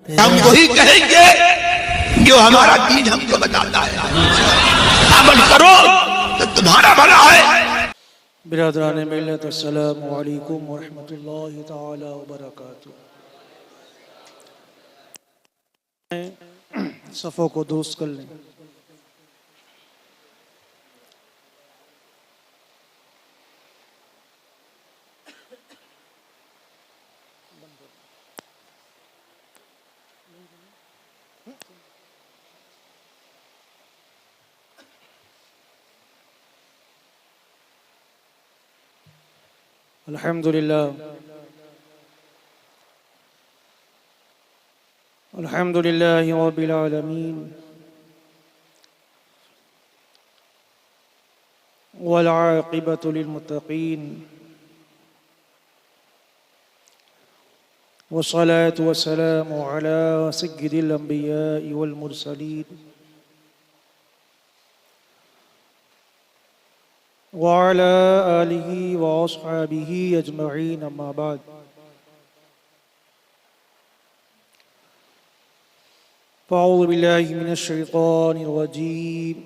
ہم وہی کہیں گے جو ہمارا دین ہم کو بتاتا ہے. عمل کرو تو تمہارا بھلا ہے. برادران ملت، السلام علیکم ورحمۃ اللہ تعالی وبرکاتہ. صفوں کو درست کر لیں. الحمدللہ رب العالمین والعاقبۃ للمتقین والصلاة والسلام على سید الانبیاء والمرسلین وعلى آلہ واصحابہ اجمعین، اما بعد. فاعوذ باللہ من الشیطان الرجیم.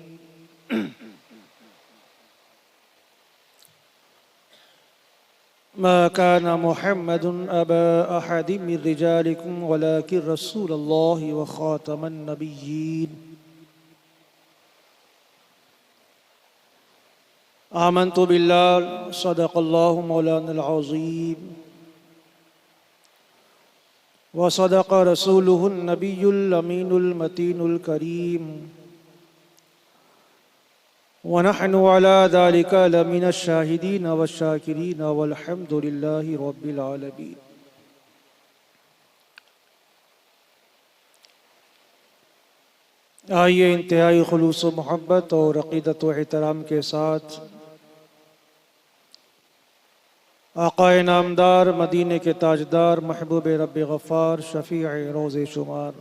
ما كان محمد أبا أحد من رجالكم ولكن رسول الله وخاتم النبيين. آمنت بالله صدق الله مولانا العظيم وصدق رسوله النبي الأمين المتين الكريم ونحن على ذلك لمن الشاهدين والشاكرين والحمد لله رب العالمين. آئیے انتہائی خلوص و محبت اور عقیدت و احترام کے ساتھ آقا نامدار، مدینے کے تاجدار، محبوب رب غفار، شفیع روز شمار،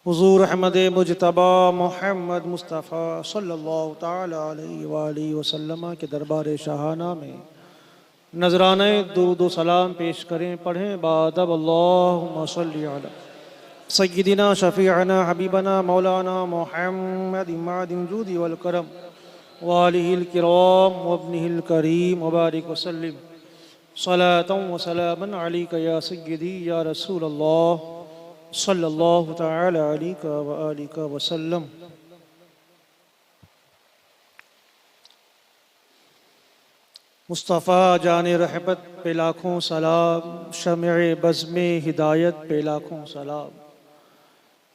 حضور احمد مجتبی محمد مصطفیٰ صلی اللہ تعالی علیہ وآلہ وسلم کے دربار شاہانہ میں نذرانہ درود و سلام پیش کریں. پڑھیں بادب اللہم صلی علی سیدنا شفیعنا حبیبنا مولانا محمد معدن الجود والکرم وآلہ الکرام وابنہ الکریم وبارک وسلم صلاۃ و سلاما علیک یا سیدی یا رسول اللہ صلی اللہ تعالی علیہ وآلہ وسلم. مصطفیٰ جان رحمت پہ لاکھوں سلام، شمع بزم ہدایت پہ لاکھوں سلام،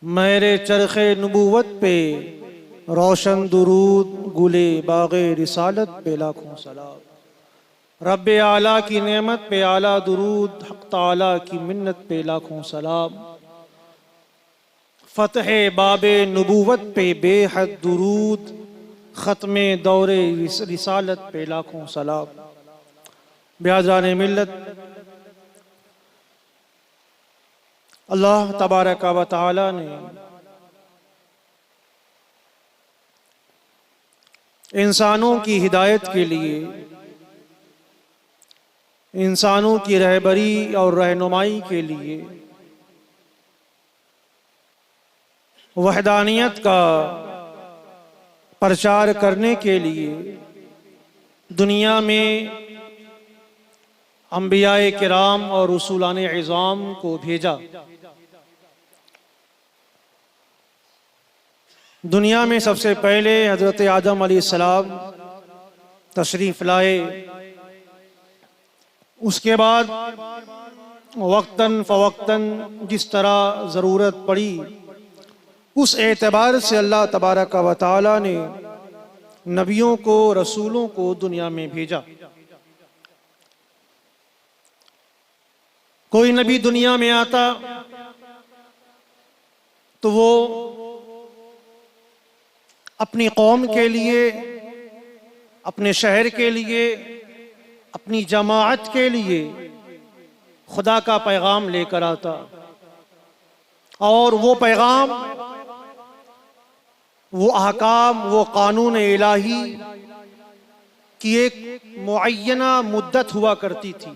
میرے چرخ نبوت پہ روشن درود، گلے باغ رسالت پہ لاکھوں سلام. رب اعلیٰ کی نعمت پہ اعلیٰ درود، حق تعالیٰ کی منت پہ لاکھوں سلام. فتح باب نبوت پہ بے حد درود، ختم دور رسالت پہ لاکھوں سلام. برادران ملت، اللہ تبارک و تعالی نے انسانوں کی ہدایت کے لیے، انسانوں کی رہبری اور رہنمائی کے لیے وحدانیت کا پرچار کرنے کے لیے دنیا میں انبیاء کرام اور رسولان عظام کو بھیجا. دنیا میں سب سے پہلے حضرت آدم علیہ السلام تشریف لائے. اس کے بعد وقتاً فوقتاً جس طرح ضرورت پڑی، اس اعتبار سے اللہ تبارک و تعالی نے نبیوں کو، رسولوں کو دنیا میں بھیجا. کوئی نبی دنیا میں آتا تو وہ اپنی قوم کے لیے، اپنے شہر کے لیے، اپنی جماعت کے لیے خدا کا پیغام لے کر آتا، اور وہ پیغام، وہ احکام، وہ قانون الہی کی ایک معینہ مدت ہوا کرتی تھی.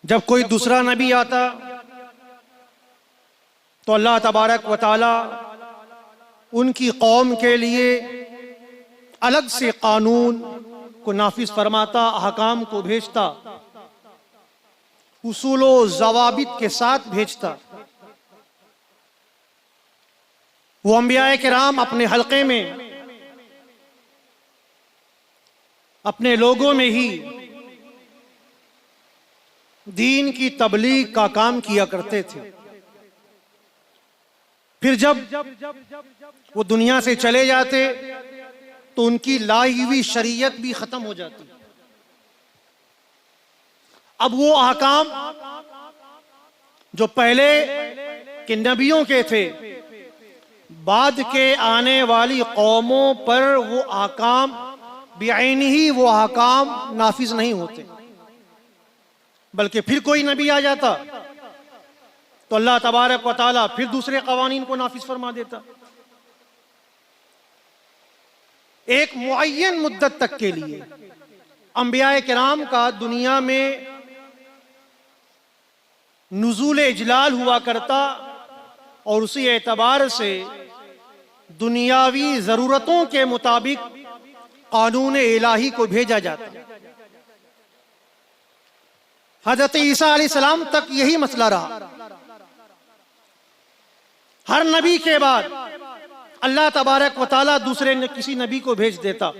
جب کوئی دوسرا نبی آتا تو اللہ تبارک و تعالی ان کی قوم کے لیے الگ سے قانون کو نافذ فرماتا، احکام کو بھیجتا، اصول و ضوابط کے ساتھ بھیجتا۔ وہ انبیاء کرام اپنے حلقے میں، اپنے لوگوں میں ہی دین کی تبلیغ کا کام کیا کرتے تھے۔ پھر جب وہ دنیا سے چلے جاتے تو ان کی لائی ہوئی شریعت بھی ختم ہو جاتی۔ اب وہ احکام جو پہلے کے نبیوں کے تھے، بعد کے آنے والی قوموں پر وہ احکام بعینہ ہی وہ احکام نافذ نہیں ہوتے، بلکہ پھر کوئی نبی آ جاتا تو اللہ تبارک و تعالیٰ پھر دوسرے قوانین کو نافذ فرما دیتا۔ ایک معین مدت تک کے لیے انبیاء کرام کا دنیا میں نزول اجلال ہوا کرتا، اور اسی اعتبار سے دنیاوی ضرورتوں کے مطابق قانون الہی کو بھیجا جاتا۔ حضرت عیسیٰ علیہ السلام تک یہی مسئلہ رہا۔ ہر نبی کے بعد اللہ تبارک و تعالیٰ دوسرے کسی نبی کو بھیج دیتا،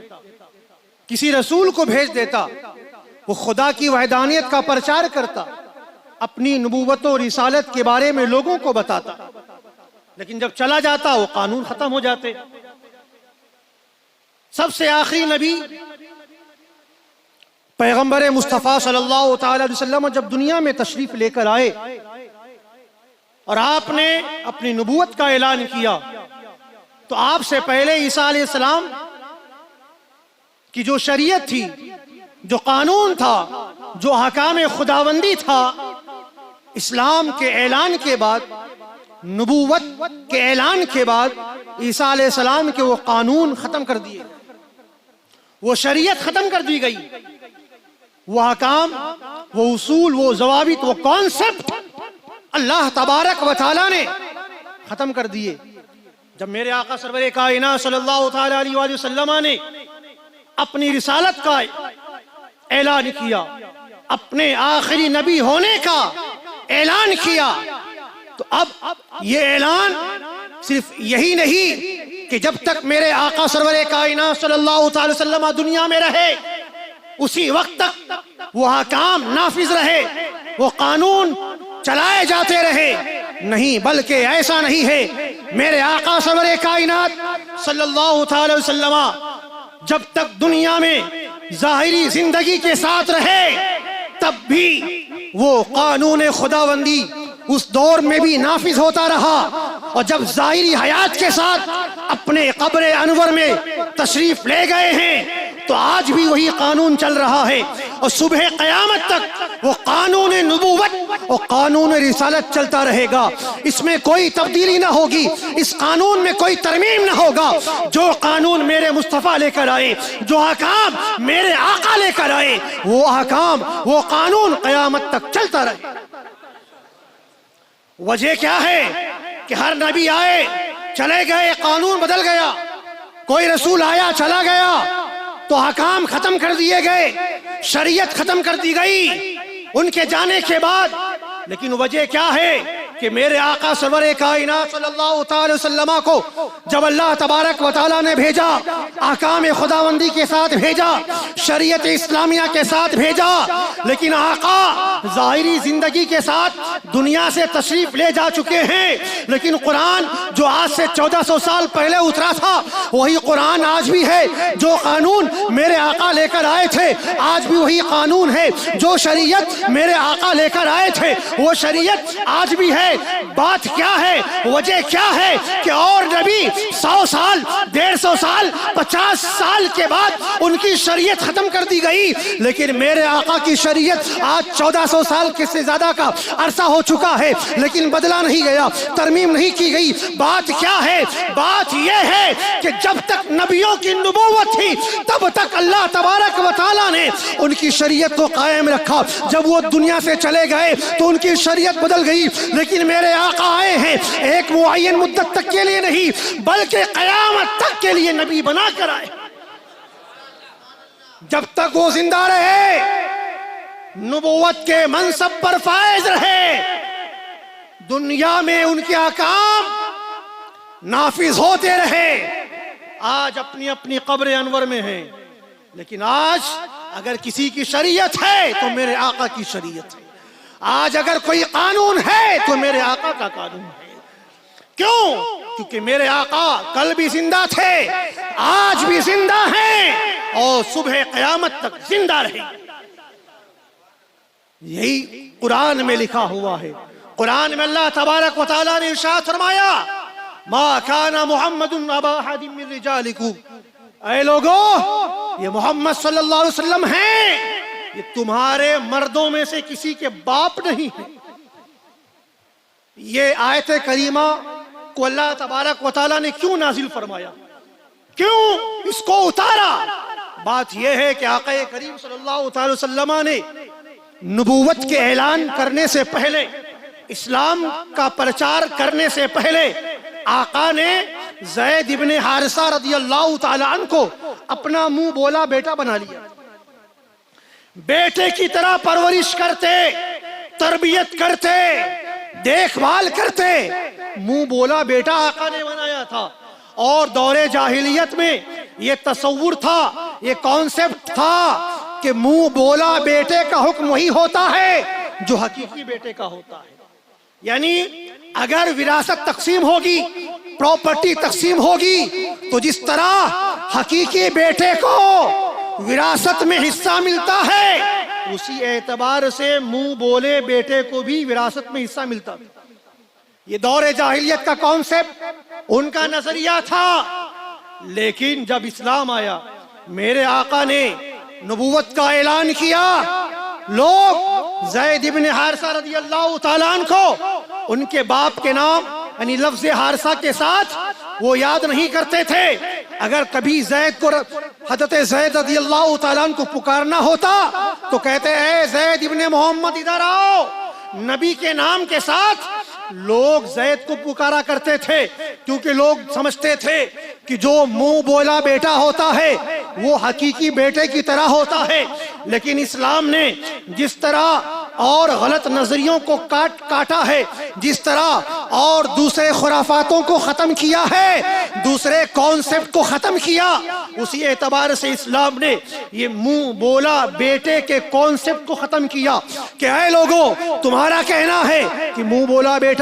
کسی رسول کو بھیج دیتا، وہ خدا کی وحدانیت کا پرچار کرتا، اپنی نبوت و رسالت کے بارے میں لوگوں کو بتاتا، لیکن جب چلا جاتا وہ قانون ختم ہو جاتے۔ سب سے آخری نبی پیغمبر مصطفیٰ صلی اللہ تعالی علیہ وسلم جب دنیا میں تشریف لے کر آئے اور آپ نے اپنی نبوت کا اعلان کیا، تو آپ سے پہلے عیسیٰ علیہ السلام کی جو شریعت تھی، جو قانون تھا، جو احکام خداوندی تھا، اسلام کے اعلان کے بعد، نبوت کے اعلان کے بعد عیسیٰ علیہ السلام کے وہ قانون ختم کر دیے، وہ شریعت ختم کر دی گئی، وہ احکام، وہ اصول، وہ ضوابط، وہ کانسیپٹ اللہ تبارک و تعالیٰ نے ختم کر دیے۔ جب میرے آقا سرور کائنات صلی اللہ تعالی علیہ وآلہ وسلم نے اپنی رسالت کا اعلان کیا، اپنے آخری نبی ہونے کا اعلان کیا، تو اب یہ اعلان صرف یہی نہیں کہ جب تک میرے آقا سرور کائنات صلی اللہ تعالی وسلم دنیا میں رہے اسی وقت تک وہ احکام نافذ رہے، وہ قانون چلائے جاتے رہے، نہیں، بلکہ ایسا نہیں ہے۔ میرے آقا سرور کائنات صلی اللہ تعالی وسلم جب تک دنیا میں ظاہری زندگی کے ساتھ رہے تب بھی وہ قانون خداوندی اس دور میں بھی نافذ ہوتا رہا، اور جب ظاہری حیات کے ساتھ اپنے قبر انور میں تشریف لے گئے ہیں تو آج بھی وہی قانون چل رہا ہے، اور صبح قیامت تک وہ قانون نبوت اور قانون رسالت چلتا رہے گا۔ اس میں کوئی تبدیلی نہ ہوگی، اس قانون میں کوئی ترمیم نہ ہوگا۔ جو قانون میرے مصطفیٰ لے کر آئے، جو احکام میرے آقا لے کر آئے، وہ احکام، وہ قانون قیامت تک چلتا رہے۔ وجہ کیا ہے کہ ہر نبی آئے، چلے گئے، قانون بدل گیا، کوئی رسول آیا، چلا گیا تو احکام ختم کر دیے گئے، شریعت ختم کر دی گئی ان کے جانے کے بعد۔ لیکن وجہ کیا ہے کہ میرے آقا سرور کائنات صلی اللہ تعالی وسلم کو جب اللہ تبارک و تعالیٰ نے بھیجا، احکام خداوندی کے ساتھ بھیجا، شریعت اسلامیہ کے ساتھ بھیجا، لیکن آقا ظاہری زندگی کے ساتھ دنیا سے تشریف لے جا چکے ہیں، لیکن قرآن جو آج سے 1400 سال پہلے اترا تھا وہی قرآن آج بھی ہے۔ جو قانون میرے آقا لے کر آئے تھے آج بھی وہی قانون ہے، جو شریعت میرے آقا لے کر آئے تھے وہ شریعت آج بھی ہے۔ بات کیا ہے، وجہ کیا ہے کہ اور نبی 100 سال، 150 سال، 50 سال کے بعد ان کی شریعت ختم کر دی گئی، لیکن میرے آقا کی شریعت آج 1400 1400 سال کے سے زیادہ کا عرصہ ہو چکا ہے لیکن بدلا نہیں گیا، ترمیم نہیں کی گئی۔ بات کیا ہے؟ بات یہ ہے کہ جب تک نبیوں کی نبوت تھی تب تک اللہ تبارک و تعالیٰ نے ان کی شریعت کو قائم رکھا۔ جب وہ دنیا سے چلے گئے تو ان کی شریعت بدل گئی، لیکن میرے آقا آئے ہیں ایک معین مدت تک کے لیے نہیں بلکہ قیامت تک کے لیے نبی بنا کر آئے۔ جب تک وہ زندہ رہے، نبوت کے منصب پر فائز رہے، دنیا میں ان کے احکام نافذ ہوتے رہے۔ آج اپنی اپنی قبر انور میں ہیں، لیکن آج اگر کسی کی شریعت ہے تو میرے آقا کی شریعت ہے۔ آج اگر کوئی قانون ہے تو میرے آقا کا قانون ہے۔ کیوں؟ کیونکہ میرے آقا کل بھی زندہ تھے، آج بھی زندہ ہیں اور صبح قیامت تک زندہ رہیں۔ یہی قرآن میں لکھا ہوا ہے۔ قرآن میں اللہ تبارک و تعالیٰ نے ارشاد فرمایا ما کان محمد ابا احد من رجالکم، اے لوگو یہ محمد صلی اللہ علیہ وسلم ہیں، یہ تمہارے مردوں میں سے کسی کے باپ نہیں ہیں۔ یہ آیت کریمہ کو اللہ تبارک و تعالیٰ نے کیوں نازل فرمایا، کیوں اس کو اتارا؟ بات یہ ہے کہ آقا کریم صلی اللہ تعالی وسلم نے نبوت کے اعلان کرنے سے پہلے، اسلام کا پرچار کرنے سے پہلے آقا نے زید ابن حارثہ رضی اللہ تعالی عنہ کو اپنا منہ بولا بیٹا بنا لیا۔ بیٹے کی طرح پرورش کرتے، تربیت کرتے، دیکھ بھال کرتے، منہ بولا بیٹا آقا نے بنایا تھا۔ اور دور جاہلیت میں یہ تصور تھا، یہ کانسیپٹ تھا کہ منہ بولا بیٹے کا حکم وہی ہوتا ہے جو حقیقی بیٹے کا ہوتا ہے۔ یعنی اگر وراثت تقسیم ہوگی، پراپرٹی تقسیم ہوگی، تو جس طرح حقیقی بیٹے کو وراثت میں حصہ ملتا ہے، اسی اعتبار سے منہ بولے بیٹے کو بھی وراثت میں حصہ ملتا ہے۔ یہ دور جاہلیت کا کانسیپٹ ان کا نظریہ تھا، لیکن جب اسلام آیا، میرے آقا نے نبوت کا اعلان کیا، لوگ زید ابن حارثہ رضی اللہ تعالیٰ عنہ کو ان کے باپ کے نام یعنی لفظ حارثہ کے ساتھ وہ یاد نہیں کرتے تھے۔ اگر کبھی زید کو حضرت زید رضی اللہ تعالیٰ عنہ کو پکارنا ہوتا تو کہتے اے زید ابن محمد ادھر آؤ۔ نبی کے نام کے ساتھ لوگ زید کو پکارا کرتے تھے، کیونکہ لوگ سمجھتے تھے کہ جو منہ بولا بیٹا ہوتا ہے وہ حقیقی بیٹے کی طرح ہوتا ہے۔ لیکن اسلام نے جس طرح اور غلط نظریوں کو کاٹا ہے، جس طرح اور دوسرے خرافاتوں کو ختم کیا ہے، دوسرے کانسیپٹ کو ختم کیا، اسی اعتبار سے اسلام نے یہ منہ بولا بیٹے کے کانسیپٹ کو ختم کیا کہ اے لوگو تمہارا کہنا ہے کہ منہ بولا بیٹا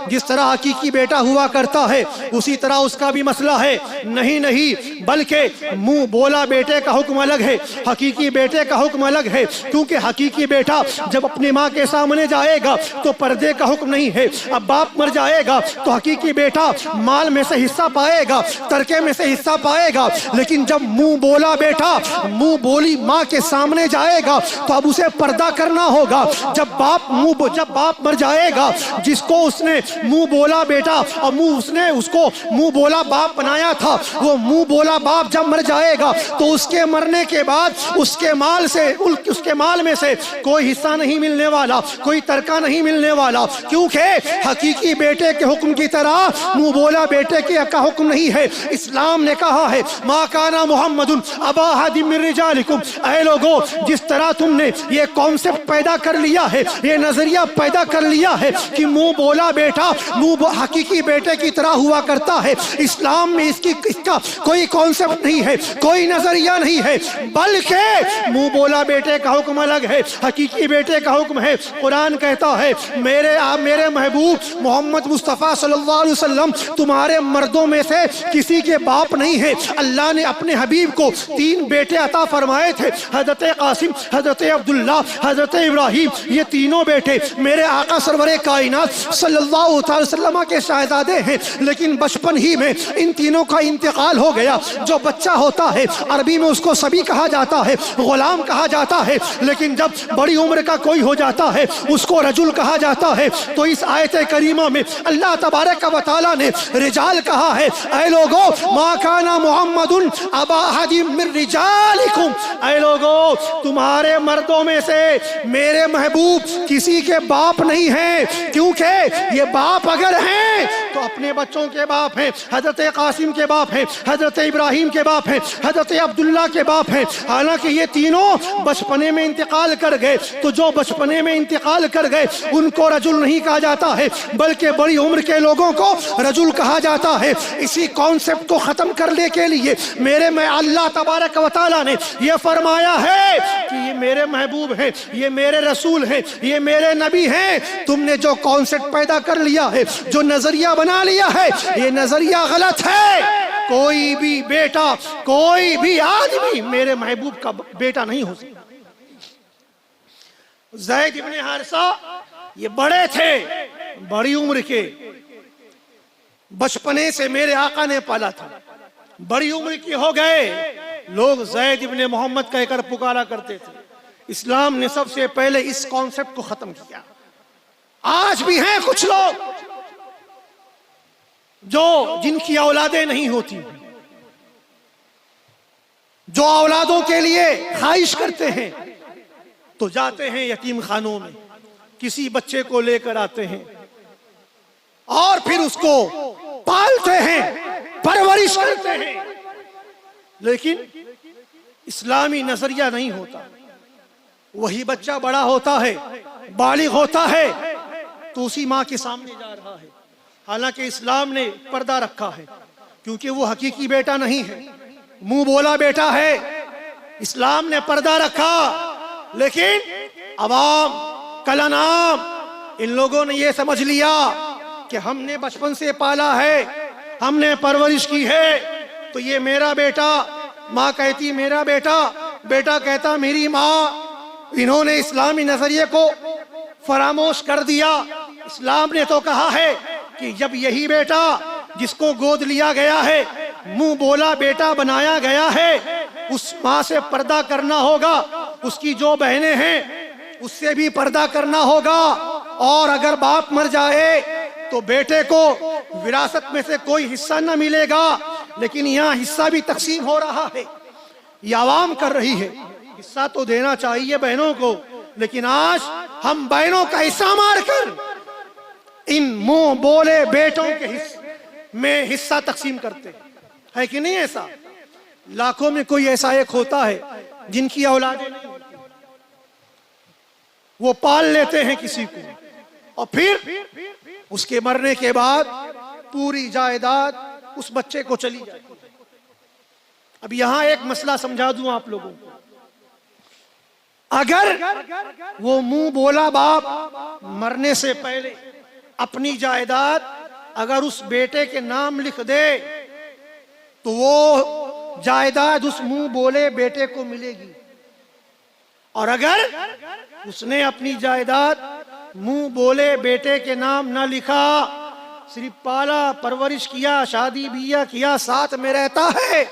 جس طرح حقیقی بیٹا ہوا کرتا ہے اسی طرح اس کا بھی مسئلہ ہے۔ نہیں، بلکہ منہ بولا بیٹے کا حکم الگ ہے، حقیقی بیٹے کا حکم الگ ہے، کیونکہ حقیقی بیٹا جب اپنی ماں کے سامنے جائے گا تو پردے کا حکم نہیں ہے۔ اب باپ مر جائے گا تو حقیقی بیٹا مال میں سے حصہ پائے گا، ترکے میں سے حصہ پائے گا، لیکن جب منہ بولا بیٹا منہ بولی ماں کے سامنے جائے گا تو اب اسے پردہ کرنا ہوگا۔ جب باپ مر جائے گا، جس کو اس نے منہ بولا بیٹا اور اس نے اس کو منہ بولا باپ بنایا تھا، وہ منہ بولا باپ جب مر جائے گا تو اس کے مرنے کے بعد اس کے مال میں سے کوئی حصہ نہیں ملنے والا، کوئی ترکہ نہیں ملنے والا، کیونکہ حقیقی بیٹے کے حکم کی طرح منہ بولا بیٹے کا حکم نہیں ہے۔ اسلام نے کہا ہے ما کان محمد ابا احد من رجالکم، اے لوگو جس طرح تم نے یہ کانسیپٹ پیدا کر لیا ہے، یہ نظریہ پیدا کر لیا ہے کہ منہ بولا بیٹا حقیقی بیٹے کی طرح ہوا کرتا ہے، اسلام میں اس کا کوئی کانسیپٹ نہیں ہے، کوئی نظریہ نہیں ہے، بلکہ منہ بولا بیٹے کا حکم الگ ہے، حقیقی بیٹے کا حکم ہے۔ قرآن کہتا ہے میرے محبوب محمد مصطفیٰ صلی اللہ علیہ وسلم تمہارے مردوں میں سے کسی کے باپ نہیں ہے۔ اللہ نے اپنے حبیب کو 3 بیٹے عطا فرمائے تھے، حضرت قاسم، حضرت عبداللہ، حضرت ابراہیم۔ یہ تینوں بیٹے میرے آقا سرور کائنات صلی اللہ اللہ تعالی وسلم کے شہزادے ہیں، لیکن بچپن ہی میں ان تینوں کا انتقال ہو گیا۔ جو بچہ ہوتا ہے عربی میں اس کو صبی کہا جاتا ہے، غلام کہا جاتا ہے، لیکن جب بڑی عمر کا کوئی ہو جاتا ہے اس کو رجل کہا جاتا ہے۔ تو اس آیت کریمہ میں اللہ تبارک و تعالیٰ نے رجال کہا ہے۔ اے لوگو ما کان محمد ابا احد من رجالکم، اے لوگو تمہارے مردوں میں سے میرے محبوب کسی کے باپ نہیں ہیں، کیونکہ یہ باپ اگر ہیں تو اپنے بچوں کے باپ ہیں۔ حضرت قاسم کے باپ ہیں، حضرت ابراہیم کے باپ ہیں، حضرت عبداللہ کے باپ ہیں، حالانکہ یہ تینوں بچپنے میں انتقال کر گئے۔ تو جو بچپنے میں انتقال کر گئے ان کو رجل نہیں کہا جاتا ہے، بلکہ بڑی عمر کے لوگوں کو رجل کہا جاتا ہے۔ اسی کانسیپٹ کو ختم کرنے کے لیے میرے میں اللہ تبارک و تعالیٰ نے یہ فرمایا ہے کہ یہ میرے محبوب ہیں، یہ میرے رسول ہیں، یہ میرے نبی ہیں۔ تم نے جو کانسیپٹ پیدا کر لیا ہے، جو نظریہ بنا لیا ہے، یہ نظریہ غلط ہے۔ کوئی بھی بیٹا، کوئی بھی آدمی میرے محبوب کا بیٹا نہیں ہو سکتا۔ زید ابن حارثہ یہ بڑے تھے، بڑی عمر کے، بچپنے سے میرے آقا نے پالا تھا، بڑی عمر کے ہو گئے، لوگ زید ابن محمد کہہ کر پکارا کرتے تھے۔ اسلام نے سب سے پہلے اس کانسیپٹ کو ختم کیا۔ آج بھی ہیں کچھ لوگ جن کی اولادیں نہیں ہوتی، جو اولادوں کے لیے خواہش کرتے ہیں تو جاتے ہیں یتیم خانوں میں، کسی بچے کو لے کر آتے ہیں اور پھر اس کو پالتے ہیں، پرورش کرتے ہیں، لیکن اسلامی نظریہ نہیں ہوتا۔ وہی بچہ بڑا ہوتا ہے، بالغ ہوتا ہے تو اسی ماں کے سامنے جا رہا ہے، حالانکہ اسلام نے پردہ رکھا ہے، کیونکہ وہ حقیقی بیٹا نہیں ہے، منہ بولا بیٹا ہے۔ اسلام نے پردہ رکھا، لیکن عوام کلنام ان لوگوں نے یہ سمجھ لیا کہ ہم نے بچپن سے پالا ہے، ہم نے پرورش کی ہے تو یہ میرا بیٹا، ماں کہتی میرا بیٹا، بیٹا کہتا میری ماں۔ انہوں نے اسلامی نظریے کو فراموش کر دیا۔ اسلام نے تو کہا ہے کہ جب یہی بیٹا جس کو گود لیا گیا ہے، منہ بولا بیٹا بنایا گیا ہے، اس ماں سے پردہ کرنا ہوگا، اس کی جو بہنیں ہیں اس سے بھی پردہ کرنا ہوگا، اور اگر باپ مر جائے تو بیٹے کو وراثت میں سے کوئی حصہ نہ ملے گا۔ لیکن یہاں حصہ بھی تقسیم ہو رہا ہے، یہ عوام کر رہی ہے، حصہ تو دینا چاہیے بہنوں کو، لیکن آج ہم بہنوں کا حصہ مار کر ان منہ بولے بیٹوں کے میں حصہ تقسیم کرتے ہے کہ نہیں؟ ایسا لاکھوں میں کوئی ایسا ایک ہوتا ہے جن کی اولادیں نہیں ہوتی، وہ پال لیتے ہیں کسی کو، اور پھر اس کے مرنے کے بعد پوری جائیداد اس بچے کو چلی جاتی ہے۔ اب یہاں ایک مسئلہ سمجھا دوں آپ لوگوں کو، اگر وہ منہ بولا باپ مرنے سے پہلے اپنی جائیداد اگر اس بیٹے کے نام لکھ دے تو وہ جائیداد اس منہ بولے بیٹے کو ملے گی، اور اگر اس نے اپنی جائیداد منہ بولے بیٹے کے نام نہ لکھا، صرف پالا پرورش کیا، شادی بیاہ کیا، ساتھ میں رہتا ہے،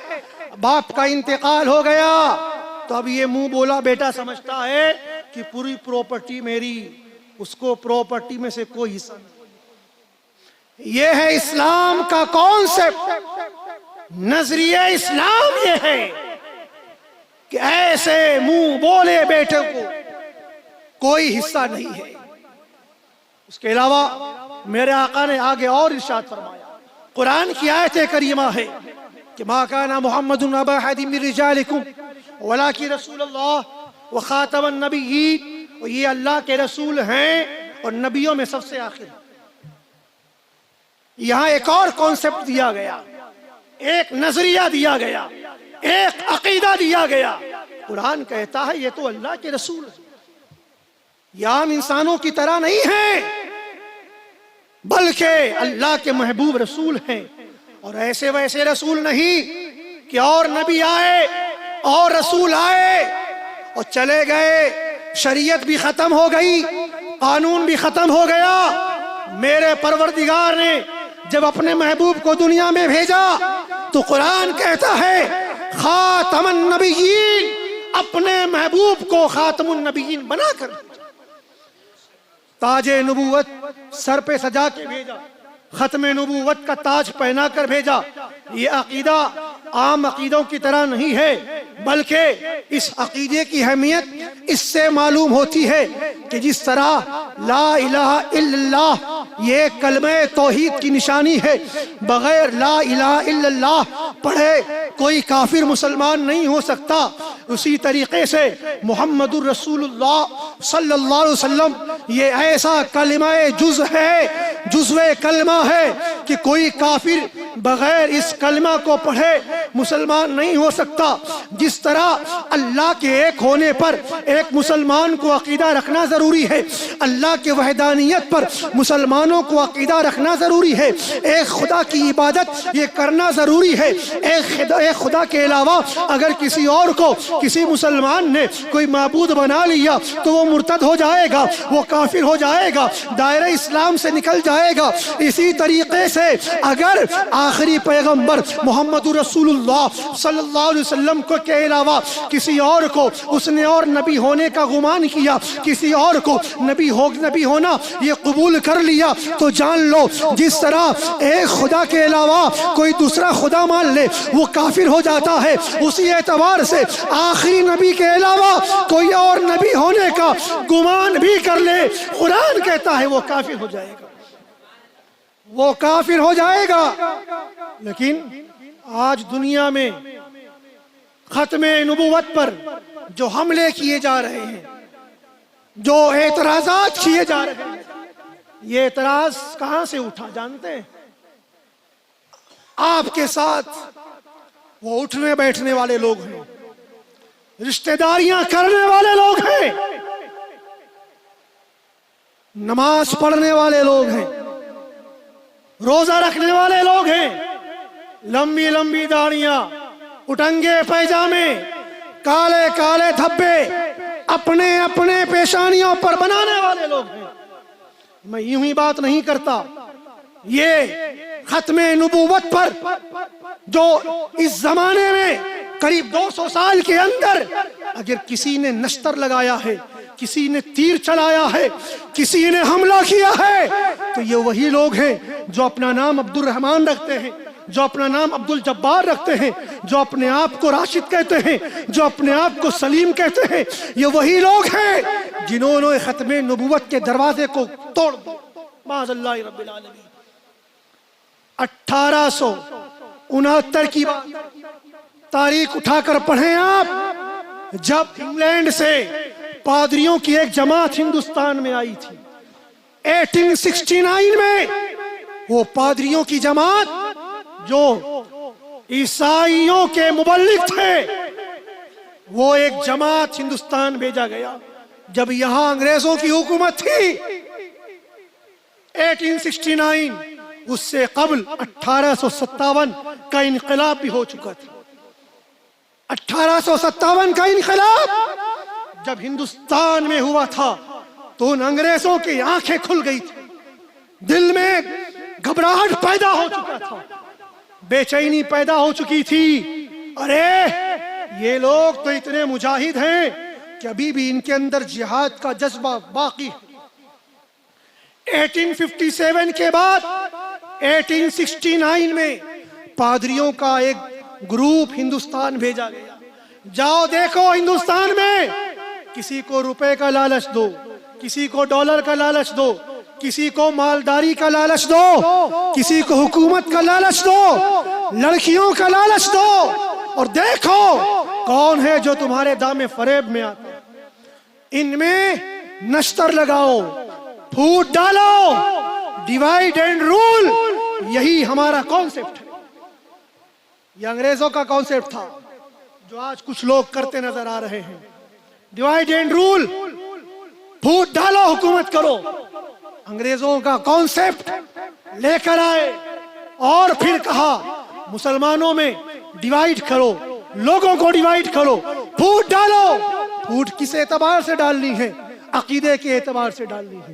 باپ کا انتقال ہو گیا، تو اب یہ منہ بولا بیٹا سمجھتا ہے کہ پوری پراپرٹی میری، اس کو پراپرٹی میں سے کوئی حصہ نہیں۔ یہ ہے اسلام کا کانسیپٹ، نظریہ اسلام یہ ہے کہ ایسے منہ بولے بیٹے کو کوئی حصہ نہیں ہے۔ اس کے علاوہ میرے آقا نے آگے اور ارشاد فرمایا، قرآن کی آیت کریمہ ہے کہ ما کان محمد ابا احد من رجالکم ولکن رسول اللہ وخاتم النبیین، اور یہ اللہ کے رسول ہیں اور نبیوں میں سب سے آخر۔ یہاں ایک اور کانسیپٹ دیا گیا، ایک نظریہ دیا گیا، ایک عقیدہ دیا گیا۔ قرآن کہتا ہے یہ تو اللہ کے رسول ہیں، یہ عام انسانوں کی طرح نہیں ہیں، بلکہ اللہ کے محبوب رسول ہیں، اور ایسے ویسے رسول نہیں کہ اور نبی آئے اور رسول آئے اور چلے گئے، شریعت بھی ختم ہو گئی، قانون بھی ختم ہو گیا، میرے پروردگار نے جب اپنے محبوب کو دنیا میں بھیجا تو قرآن کہتا ہے خاتم النبیین، اپنے محبوب کو خاتم النبیین بنا کر تاج نبوت سر پہ سجا کے بھیجا، ختم نبوت کا تاج پہنا کر بھیجا۔ یہ عقیدہ عام عقیدوں کی طرح نہیں ہے، بلکہ اس عقیدے کی اہمیت اس سے معلوم ہوتی ہے کہ جس طرح لا الہ الا اللہ یہ کلمہ توحید کی نشانی ہے، بغیر لا الہ الا اللہ پڑھے کوئی کافر مسلمان نہیں ہو سکتا، اسی طریقے سے محمد الرسول اللہ صلی اللہ علیہ وسلم یہ ایسا کلمہ جزو ہے، جزو کلمہ ہے کہ کوئی کافر بغیر اس کلمہ کو پڑھے مسلمان نہیں ہو سکتا۔ جس طرح اللہ کے ایک ہونے پر ایک مسلمان کو عقیدہ رکھنا ضروری ہے، اللہ کے وحدانیت پر مسلمانوں کو عقیدہ رکھنا ضروری ہے، ایک خدا کی عبادت یہ کرنا ضروری ہے، ایک خدا کے علاوہ اگر کسی اور کو کسی مسلمان نے کوئی معبود بنا لیا تو وہ مرتد ہو جائے گا، وہ کافر ہو جائے گا، دائرہ اسلام سے نکل جائے گا۔ اسی طریقے سے اگر آخری پیغمبر محمد رسول اللہ صلی اللہ علیہ وسلم کو کے علاوہ کسی اور کو اس نے اور نبی ہونے کا گمان کیا، کسی اور کو نبی ہونا یہ قبول کر لیا، تو جان لو جس طرح ایک خدا کے علاوہ کوئی دوسرا خدا مان لے وہ کافر ہو جاتا ہے، اسی اعتبار سے آخری نبی کے علاوہ کوئی اور نبی ہونے کا گمان بھی کر لے، قرآن کہتا ہے وہ کافر ہو جائے گا، وہ کافر ہو جائے گا۔ لیکن آج دنیا میں ختم نبوت پر جو حملے کیے جا رہے ہیں، جو اعتراضات کیے جا رہے ہیں، یہ اعتراض کہاں سے اٹھا جانتے ہیں؟ آپ کے ساتھ وہ اٹھنے بیٹھنے والے لوگ ہیں، رشتہ داریاں کرنے والے لوگ ہیں، نماز پڑھنے والے لوگ ہیں، روزہ رکھنے والے لوگ ہیں، لمبی لمبی داڑیاں، اٹنگے پیجامے، کالے کالے دھبے اپنے اپنے پیشانیوں پر بنانے والے لوگ ہیں۔ میں یوں ہی بات نہیں کرتا، یہ ختم نبوت پر جو اس زمانے میں قریب 200 سال کے اندر اگر کسی نے نشتر لگایا ہے، کسی نے تیر چلایا ہے، کسی نے حملہ کیا ہے، تو یہ وہی لوگ ہیں جو اپنا نام عبد الرحمن رکھتے ہیں، جو اپنا نام عبد الجبار رکھتے ہیں، جو اپنے آپ کو راشد کہتے ہیں، جو اپنے آپ کو سلیم کہتے ہیں، یہ وہی لوگ ہیں جنہوں نے ختم نبوت کے دروازے کو توڑ دیا۔ معاذ اللہ رب العالمین۔ 1869 کی تاریخ اٹھا کر پڑھیں آپ، جب انگلینڈ سے پادریوں کی ایک جماعت ہندوستان میں آئی تھی 1869 میں، وہ پادریوں کی جماعت جو عیسائیوں کے مبلغ تھے، وہ ایک جماعت ہندوستان بھیجا گیا جب یہاں انگریزوں کی حکومت تھی۔ 1869 اس سے قبل 1857 کا انقلاب بھی ہو چکا تھا۔ 1857 کا انقلاب جب ہندوستان میں ہوا تھا تو ان انگریزوں کی آنکھیں کھل گئی تھی، دل میں گھبراہٹ پیدا ہو چکا تھا، بے چینی پیدا ہو چکی تھی۔ ارے یہ لوگ تو اتنے مجاہد ہیں کہ ابھی بھی ان کے اندر جہاد کا جذبہ باقی ہے۔ 1857 کے بعد 1869 میں پادریوں کا ایک گروپ ہندوستان بھیجا گیا، جاؤ دیکھو ہندوستان میں کسی کو روپے کا لالچ دو، کسی کو ڈالر کا لالچ دو، کسی کو مالداری کا لالچ دو، کسی کو حکومت کا لالچ دو، لڑکیوں کا لالچ دو، اور دیکھو کون ہے جو تمہارے دام فریب میں آتا ہے۔ ان میں نشتر لگاؤ، پھوٹ ڈالو، ڈیوائیڈ اینڈ رول، یہی ہمارا کانسیپٹ ہے۔ یہ انگریزوں کا کانسیپٹ تھا جو آج کچھ لوگ کرتے نظر آ رہے ہیں۔ ڈیوائیڈ اینڈ رول، پھوٹ ڈالو، حکومت کرو۔ انگریزوں کا کانسیپٹ لے کر آئے اور پھر کہا مسلمانوں میں ڈیوائیڈ کرو، لوگوں کو ڈیوائیڈ کرو، پھوٹ ڈالو۔ پھوٹ کس اعتبار سے ڈالنی ہے؟ عقیدے کے اعتبار سے ڈالنی ہے۔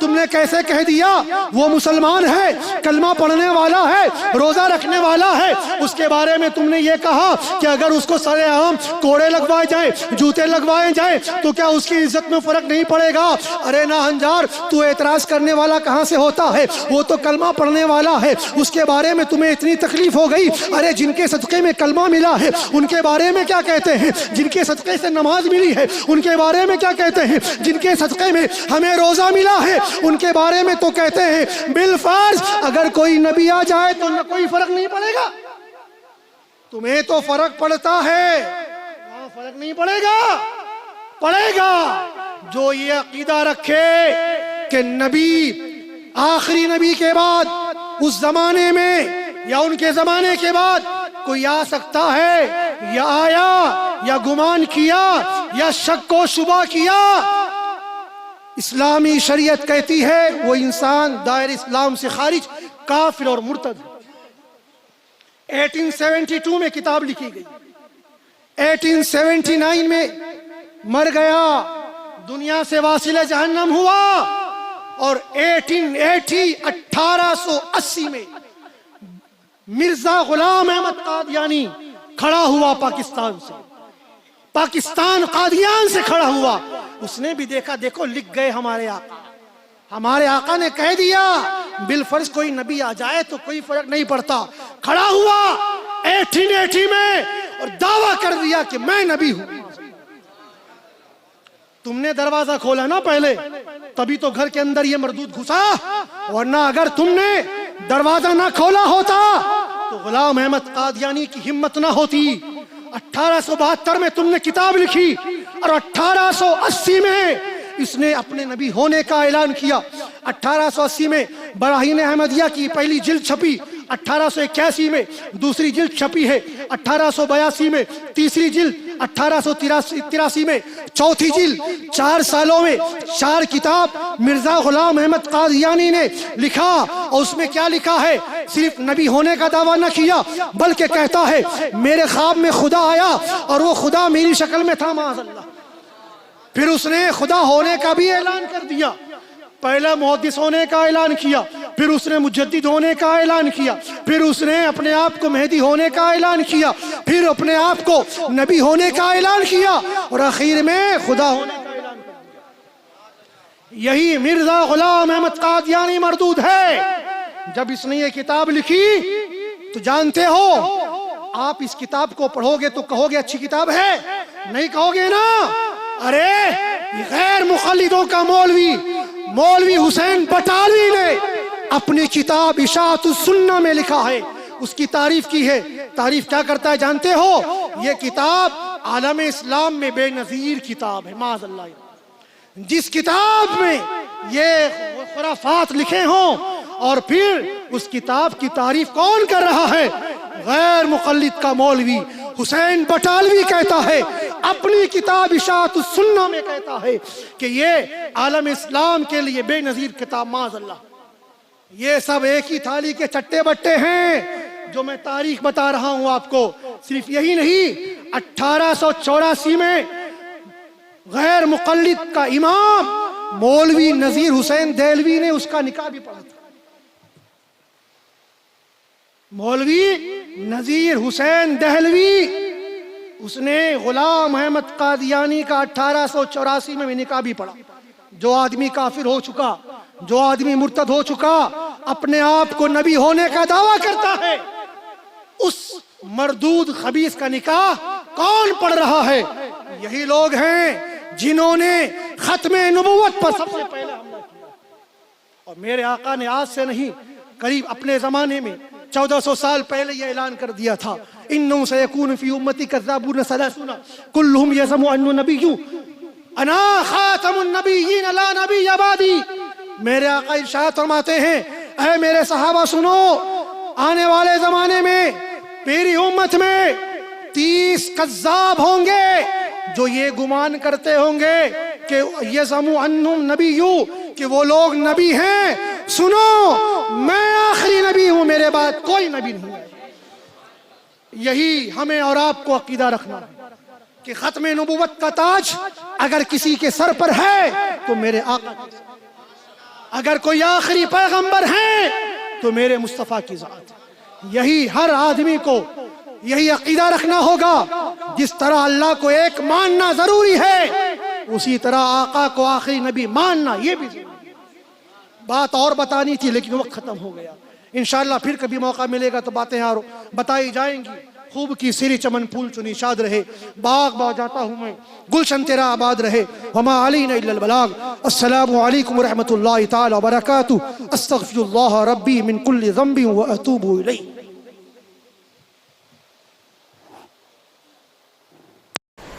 تم نے کیسے کہہ دیا وہ مسلمان ہے، کلمہ پڑھنے والا ہے، روزہ رکھنے والا ہے، اس کے بارے میں تم نے یہ کہا کہ اگر اس کو سرے عام کوڑے لگوائے جائیں، جوتے لگوائے جائیں تو کیا اس کی عزت میں فرق نہیں پڑے گا؟ ارے نا ہنجار، تو اعتراض کرنے والا کہاں سے ہوتا ہے؟ وہ تو کلمہ پڑھنے والا ہے، اس کے بارے میں تمہیں اتنی تکلیف ہو گئی؟ ارے جن کے صدقے میں کلمہ ملا ہے ان کے بارے میں کیا کہتے ہیں؟ جن کے صدقے سے نماز ملی ہے ان کے بارے میں کیا کہتے ہیں؟ جن کے صدقے میں ہمیں روزہ ملا ہے ان کے بارے میں تو کہتے ہیں بالفرض اگر کوئی نبی آ جائے تو نہ کوئی فرق نہیں پڑے گا۔ تمہیں تو فرق پڑتا ہے، وہاں فرق نہیں پڑے گا، پڑے گا جو یہ عقیدہ رکھے کہ نبی آخری نبی کے بعد اس زمانے میں یا ان کے زمانے کے بعد کوئی آ سکتا ہے، یا آیا یا گمان کیا یا شک و شبہ کیا۔ اسلامی شریعت کہتی ہے وہ انسان دائرہ اسلام سے خارج کافر اور مرتد ہے۔ 1872 میں کتاب لکھی گئی، 1879 میں مر گیا، دنیا سے واصل جہنم ہوا، اور 1880 میں مرزا غلام احمد قادیانی کھڑا ہوا پاکستان سے، پاکستان قادیان سے کھڑا ہوا۔ اس نے بھی دیکھا، دیکھو لکھ گئے ہمارے آقا، ہمارے آقا نے کہہ دیا بالفرض کوئی نبی آ جائے تو کوئی فرق نہیں پڑتا۔ کھڑا ہوا 1880 میں اور دعویٰ کر دیا کہ میں نبی ہوں۔ تم نے دروازہ کھولا نا پہلے، تبھی تو گھر کے اندر یہ مردود گھسا، ورنہ اگر تم نے دروازہ نہ کھولا ہوتا تو غلام احمد قادیانی کی ہمت نہ ہوتی۔ 1872 میں تم نے کتاب لکھی اور 1880 میں اس نے اپنے نبی ہونے کا اعلان کیا۔ 1880 میں براہین احمدیہ کی پہلی جلد چھپی، 1881 میں دوسری جلد چھپی ہے، 1882 میں تیسری جلد، 1883 میں چوتھی جلد۔ 4 سالوں میں 4 کتاب مرزا غلام احمد قادیانی نے لکھا، اور اس میں کیا لکھا ہے؟ صرف نبی ہونے کا دعویٰ نہ کیا بلکہ کہتا ہے میرے خواب میں خدا آیا اور وہ خدا میری شکل میں تھا، معاذ اللہ۔ پھر اس نے خدا ہونے کا بھی اعلان کر دیا، پہلا محدث ہونے کا اعلان کیا، پھر اس نے مجدد ہونے کا اعلان کیا، پھر اس نے اپنے آپ کو مہدی ہونے کا اعلان کیا، پھر اپنے آپ کو نبی ہونے کا اعلان کیا، اور آخر میں خدا ہونے کا اعلان کر دیا۔ یہی مرزا غلام احمد قادیانی مردود ہے۔ جب اس نے یہ کتاب لکھی تو جانتے ہو آپ اس کتاب کو پڑھو گے تو کہو گے اچھی کتاب ہے، نہیں کہو گے نا؟ ارے غیر مقلدوں کا مولوی حسین بٹالوی نے اپنی کتاب اشاعت السنہ میں لکھا ہے، اس کی تعریف کی ہے۔ تعریف کیا کرتا ہے جانتے ہو؟ یہ کتاب عالم اسلام میں بے نظیر کتاب ہے، معاذ اللہ۔ جس کتاب میں یہ خرافات لکھے ہوں، اور پھر اس کتاب کی تعریف کون کر رہا ہے؟ غیر مقلد کا مولوی حسین بٹالوی کہتا ہے اپنی کتاب اشاعت السنہ میں، کہتا ہے کہ یہ عالم اسلام کے لیے بے نظیر کتاب، معاذ اللہ۔ یہ سب ایک ہی تھالی کے چٹے بٹے ہیں جو میں تاریخ بتا رہا ہوں آپ کو۔ صرف یہی نہیں، 1884 میں غیر مقلد کا امام مولوی نذیر حسین دہلوی نے اس کا نکاح بھی پڑھا تھا۔ مولوی نذیر حسین دہلوی، اس نے غلام احمد قادیانی کا 1884 میں نکاح بھی پڑھا۔ جو آدمی کافر ہو چکا، جو آدمی مرتد ہو چکا، اپنے آپ کو نبی ہونے کا دعویٰ کرتا ہے، اس مردود خبیث کا نکاح کون پڑھ رہا ہے؟ یہی لوگ ہیں جنہوں نے ختم نبوت پر سب سے پہلے حملہ کیا۔ اور میرے آقا نے آج سے نہیں، قریب اپنے زمانے میں 1400 سال پہلے یہ اعلان کر دیا تھا، انہم سیکون فی امتی کذابون ثلاثون کلہم یزعم انہ نبی انا خاتم النبیین لا نبی بعدی۔ میرے آقا ارشاد فرماتے ہیں اے میرے صحابہ سنو، آنے والے زمانے میں میری امت میں 30 کذاب ہوں گے جو یہ گمان کرتے ہوں گے کہ یزعم انہم نبی، کہ وہ لوگ نبی ہیں۔ سنو، میں آخری نبی ہوں، میرے بعد کوئی نبی نہیں ہے۔ یہی ہمیں اور آپ کو عقیدہ رکھنا ہے کہ ختم نبوت کا تاج اگر کسی کے سر پر ہے تو میرے آقا کے سر۔ اگر کوئی آخری پیغمبر ہیں تو میرے مصطفیٰ کی ذات ہے۔ یہی ہر آدمی کو یہی عقیدہ رکھنا ہوگا، جس طرح اللہ کو ایک ماننا ضروری ہے اسی طرح آقا کو آخری نبی ماننا یہ بھی ضروری ہے۔ بات اور بتانی تھی لیکن وقت ختم ہو گیا، انشاءاللہ پھر کبھی موقع ملے گا تو باتیں اور بتائی جائیں گی۔ خوب کی سری چمن پھول چنی شاد رہے، باغ باغ جاتا ہوں میں، گلشن تیرا آباد رہے، وما علینا الا البلاغ۔ السلام علیکم ورحمۃ اللہ تعالی وبرکاتہ۔ استغفر اللہ ربی من کل ذنب واتوب الیہ۔